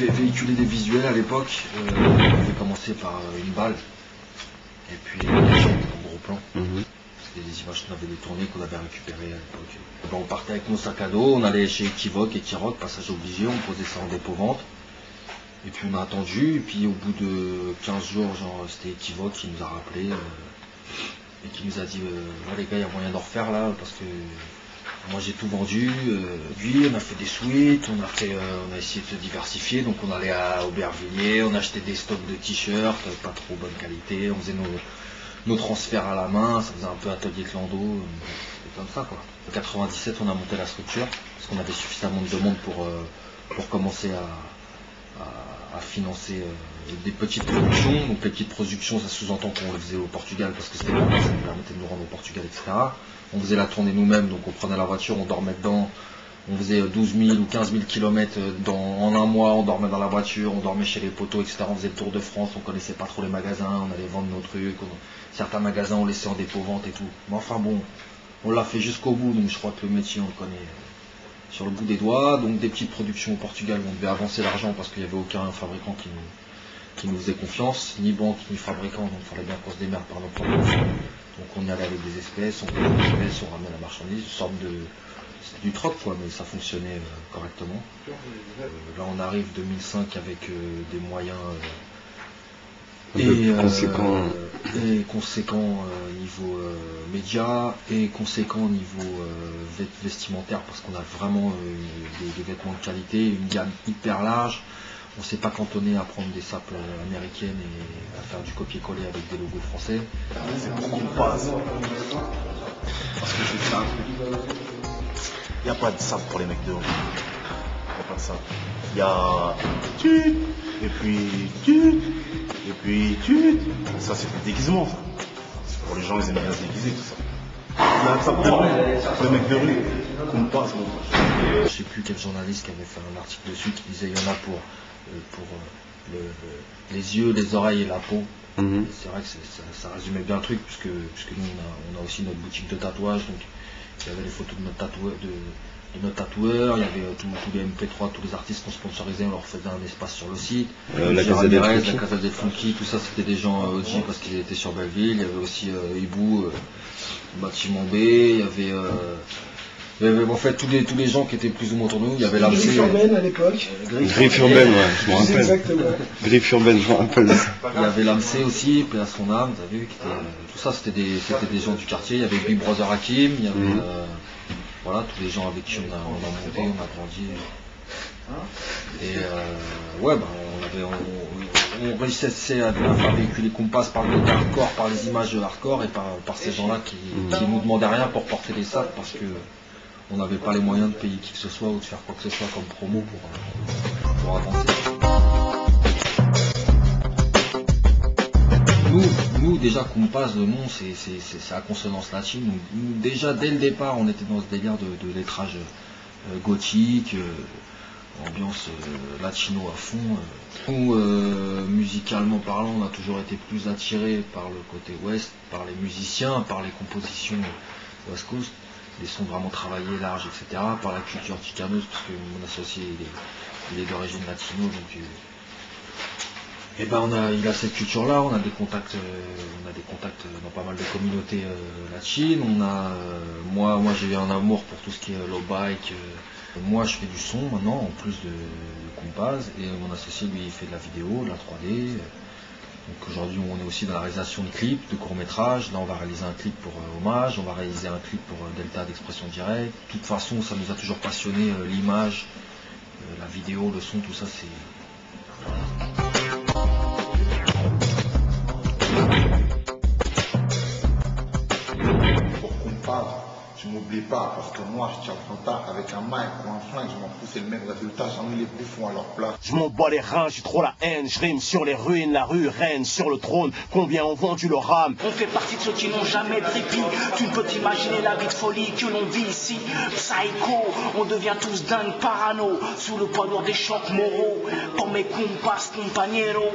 véhiculer des visuels à l'époque. On avait commencé par une balle et puis des shots en gros plan. C'était des images qu'on avait détournées, qu'on avait récupérées à l'époque. Ben, on partait avec nos sacs à dos, on allait chez Equivoque, Equiroc, passage obligé, on posait ça en dépôt-vente. Et puis on a attendu, et puis au bout de 15 jours, genre c'était Equivoque qui nous a rappelé et qui nous a dit ouais, les gars, il y a moyen d'en refaire là, parce que moi j'ai tout vendu. Puis on a fait des suites, on a essayé de se diversifier, donc on allait à Aubervilliers, on achetait des stocks de t-shirts, pas trop bonne qualité, on faisait nos transferts à la main, ça faisait un peu atelier clando, c'était comme ça quoi. En 97 on a monté la structure, parce qu'on avait suffisamment de demandes pour commencer à financer des petites productions. Donc les petites productions, ça sous-entend qu'on les faisait au Portugal, parce que c'était pas mal, ça nous permettait de nous rendre au Portugal, etc. On faisait la tournée nous-mêmes, donc on prenait la voiture, on dormait dedans, on faisait 12 000 ou 15 000 km en un mois, on dormait dans la voiture, on dormait chez les poteaux, etc. On faisait le tour de France, on connaissait pas trop les magasins, on allait vendre nos trucs, certains magasins on laissait en dépôt-vente et tout. Mais enfin bon, on l'a fait jusqu'au bout, donc je crois que le métier on le connaît sur le bout des doigts. Donc des petites productions au Portugal, on devait avancer l'argent parce qu'il n'y avait aucun fabricant qui nous faisait confiance, ni banque ni fabricant, donc il fallait bien qu'on se démerde par nos propres moyens. Donc on y allait avec des espèces, on payait des espèces, on ramenait la marchandise, une sorte de... C'était du troc quoi, mais ça fonctionnait correctement. Là on arrive 2005 avec des moyens conséquents niveau média et conséquent niveau vestimentaire, parce qu'on a vraiment des vêtements de qualité, une gamme hyper large. On ne s'est pas cantonné à prendre des sapes américaines et à faire du copier-coller avec des logos français. C'est pour qu'on passe. Parce que c'est ça. Il n'y a pas de sape pour les mecs de rue. Il n'y a pas de sape. Il y a tut, et puis tut, et puis tut. Ça c'est des déguisements. Ça. C'est pour les gens, ils aiment bien se déguiser, tout ça. Il y a un sape de rue. Les mecs de rue. Qu'on passe, mon frère. Je ne sais plus quel journaliste qui avait fait un article dessus qui disait il y en a pour les yeux, les oreilles et la peau. C'est vrai que ça résumait bien le truc, puisque nous on a aussi notre boutique de tatouage, donc il y avait les photos de notre tatoueur, il y avait tous les MP3, tous les artistes qu'on sponsorisait, on leur faisait un espace sur le site. La Casa del Funky, tout ça c'était des gens OG parce qu'ils étaient sur Belleville. Il y avait aussi Hibou, Bâtiment B, il y avait en fait tous les gens qui étaient plus ou moins autour de nous. Il y avait l'AMC. Griffe urbaine à l'époque. Griffe urbaine, ouais, je me rappelle. Exactement. Griffe urbaine, je me rappelle. Il y avait l'AMC aussi, paix à son âme, vous avez vu, tout ça c'était des gens du quartier. Il y avait Big Brother Hakim, il y avait voilà, tous les gens avec qui on a monté, on a grandi. Et ouais, on réussissait à faire véhiculer qu'on passe par le côté hardcore, par les images de hardcore et par ces gens-là qui nous demandaient rien pour porter des sacs, parce que on n'avait pas les moyens de payer qui que ce soit ou de faire quoi que ce soit comme promo pour avancer. Nous déjà qu'on passe de nom, c'est à consonance latine. Nous, déjà dès le départ, on était dans ce délire de lettrage gothique, ambiance latino à fond. Nous, musicalement parlant, on a toujours été plus attirés par le côté ouest, par les musiciens, par les compositions West Coast, des sons vraiment travaillés, larges, etc., par la culture chicaneuse, parce que mon associé il est d'origine latino, donc et ben il a cette culture-là. On a des contacts dans pas mal de communautés latines. Moi j'ai eu un amour pour tout ce qui est low bike. Moi je fais du son maintenant en plus de Compaz, et mon associé lui il fait de la vidéo, de la 3D. Donc aujourd'hui on est aussi dans la réalisation de clips, de courts-métrages. Là on va réaliser un clip pour Hommage, on va réaliser un clip pour Delta d'Expression Directe. De toute façon ça nous a toujours passionné, l'image, la vidéo, le son, tout ça c'est... Pour qu'on parle, tu m'oublies pas, parce que moi je tiens le contact avec un mic ou un flingue, je m'en fous, c'est le même résultat, j'en ai les bouffons à leur place. Je m'en bats les reins, j'ai trop la haine, je rime sur les ruines, la rue règne sur le trône, combien ont vendu le rame. On fait partie de ceux qui n'ont jamais de répit, tu ne peux t'imaginer la vie de folie que l'on vit ici. Psycho, on devient tous dingues, parano, sous le poids lourd des chocs moraux, pour mes compas, compañeros.